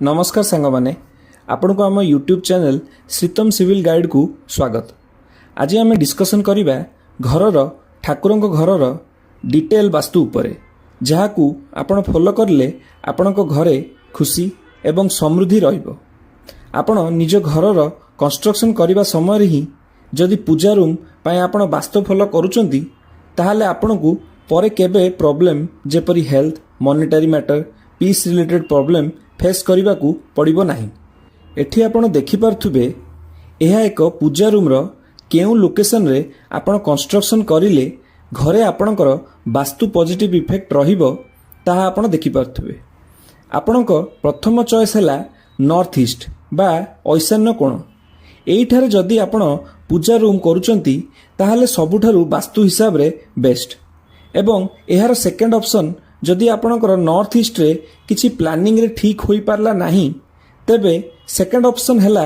नमस्कार सांग मैंने आपण को आम यूट्यूब चैनल श्रीतम सिविल गाइड को स्वागत। आज आम डिस्कसन करिबा घरर ठाकुर घरर डिटेल वास्तु उपरे जहाकू आपण फॉलो करले आपण घरे खुशी एवं समृद्धि रहिबो। आपण निज घरर कंस्ट्रक्शन करिबा समय ही जदि पूजा रूम पाए आपण वास्तु फॉलो करूचंती ताहाले आपण को परे केबे प्रॉब्लम जेपरी हेल्थ मॉनिटरी मैटर पीस रिलेटेड प्रॉब्लम फेस करने को पड़ो ना। एठी आपण देखि पार्थुबे यह एक पूजा रूम्र केउ लोकेशन रे आपण कंस्ट्रक्शन करिले घरे आपणकर वास्तु पॉजिटिव इफेक्ट रहिबो ताहा आपण देखि पार्थुबे। आपणक प्रथम चॉइस हैला नॉर्थ ईस्ट बा ईशान्य कोण। एइठारे जदि आपण पूजा रूम करूचंती ताहाले सबुठारु वास्तु हिसाब रे बेस्ट। एवं एहार सेकेंड ऑप्शन जदि आपणकर नॉर्थ ईस्ट रे किछि प्लानिंग रे ठीक होई पारला नाही तेबे सेकेंड ऑप्शन हैला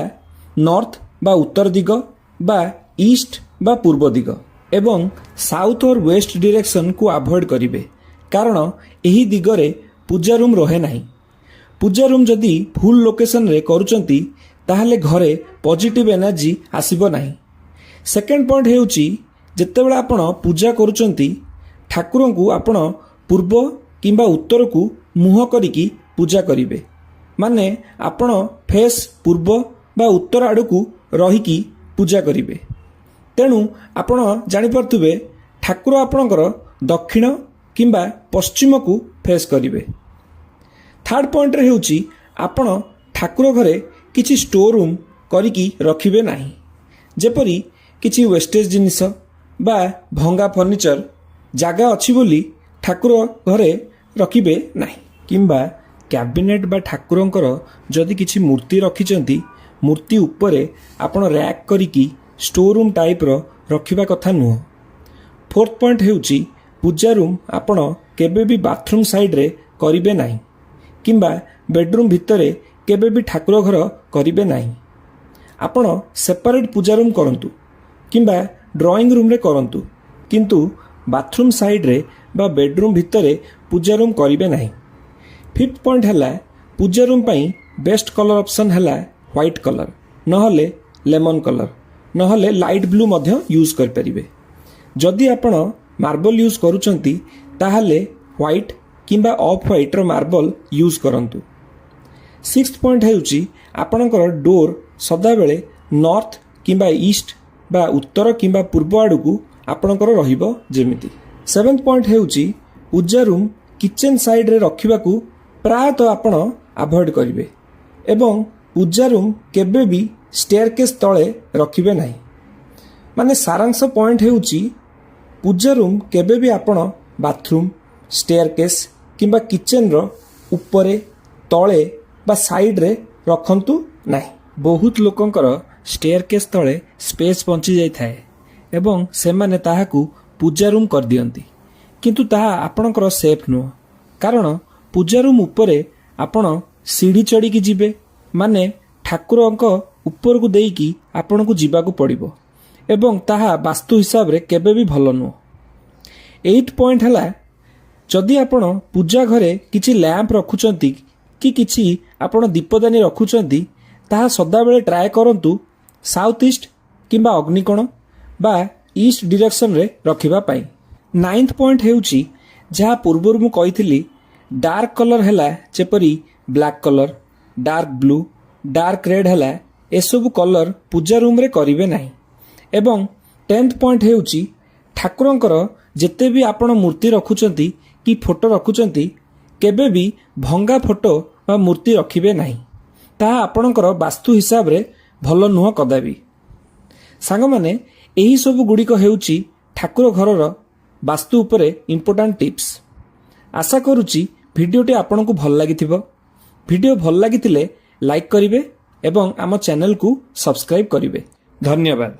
नॉर्थ बा उत्तर दिग बा ईस्ट बा पूर्व दिग एवं साउथ और वेस्ट डायरेक्शन को अवॉइड करिवे कारण एही दिगरे पूजा रूम रहे नाही। पूजा रूम जदि फुल लोकेशन रे करूचंती ताहाले घरे पॉजिटिव एनर्जी आसीबो नाही। सेकेंड पॉइंट हेउची जेतेबेला आपण पूजा करूचंती ठाकुर को आपण पूर्व किंबा उत्तर को मुह करिकी पूजा करिवे माने आपण फेस पूर्व बा उत्तर आड़ को रहीकी पूजा करिवे। तेणु आपण जानि पार्थुबे ठाकुर आपणकर दक्षिण किंबा पश्चिम को फेस करिवे। थर्ड पॉइंट रे हेउची आपण ठाकुर घरे किछि स्टोर रूम करिकी रखिबे नाही जेपरि किछि वेस्टेज जिनिस बा भंगा फर्निचर जागा अछि बोली ठाकुर घरे रखिबे नाही किंबा कैबिनेट बा ठाकुरंकर जदि किछि मूर्ति रखिचंती मूर्ति उपरे आपण रैक करिकी स्टोर रूम टाइप रो रखिबा कथा नुह। फोर्थ पॉइंट हेउची पूजा रूम आपण केबे भी बाथरूम साइड रे करिबे नाही किंबा बेडरूम भितरे केबे भी ठाकुर घर करिबे नाही। आपण सेपरेट पूजा रूम करंतु किंबा ड्राइंग रूम रे करंतु किंतु बाथरूम साइड रे बा बेडरूम भितरे पूजा रूम करिबे नाही। फिफ्थ पॉइंट हैला पूजा रूम पाई बेस्ट कलर ऑप्शन हैला व्हाइट कलर नहले लेमन कलर नहले लाइट ब्लू मध्य यूज कर परिबे। जदि आपण मार्बल यूज करूचंती ताहाले व्हाइट किंबा ऑफ व्हाइट रो मार्बल यूज करंतु। सिक्स्थ पॉइंट हेउची आपणकर डोर सदा बेले नॉर्थ किंबा ईस्ट बा उत्तर किंबा पूर्व आड़ को आपणकर रहिबो जेमिति। सेवेंथ पॉइंट हेउची पूजा रूम किचन साइड रे रखिबा को प्रायतः आपण अवॉइड करिवे एवं पूजा रूम केबे भी स्टेयरकेस तळे रखिबे नाही। माने सारांश पॉइंट हेउची पूजा रूम केबे भी आपण बाथरूम स्टेयरकेस किंबा किचन रो ऊपरे तळे बा साइड रे रखंतु नाही। बहुत लोकंकर स्टेयरकेस तळे स्पेस पहुंची जाय थाए एवं सेमाने ताहाकू पूजा रूम कर दियंती किंतु ताहा आपणकर सेफ नुह कारण पूजा रूम उपरे आपण सीढ़ी चढ़ी की जिबे माने ठाकुरंक ऊपर को देकी आपण को जीवाकू पड़िबो एवं ताहा वास्तु हिसाब रे केबे भी भलो नुह। 8 पॉइंट हैला जदि आपण पूजा घरे किछि लैंप रखुचंती कि किछि आपण दीपदानी रखुचंती ताहा सदा बेले ट्राई करंतु साउथ ईस्ट किंबा अग्निकोण बा ईस्ट डायरेक्शन रे रखिबा पाई। 9th पॉइंट हेउची जहा पूर्वरु मु कहिथिली डार्क कलर हैला जेपरी black colour dark blue dark red हैला एसबु कलर पूजा रूम रे करिवे नाही। एवं 10th पॉइंट हेउची ठाकुरंकर जेते भी आपण मूर्ति रखुचंती कि फोटो रखुचंती केबे भी भंगा फोटो बा मूर्ति रखिबे नाही ताहा आपणकर वास्तु हिसाब रे भलो नुह कदाबी। सांग माने एही सब गुड़िक हेउची ठाकुर घरर वास्तु उपरे इंपोर्टेंट टिप्स। आशा करुची भिडियोटी आपनकु भल लागिथिबो। भिडियो भल लागिथिले लाइक करिवे एवं आम चैनल को सब्सक्राइब करिवे। धन्यवाद।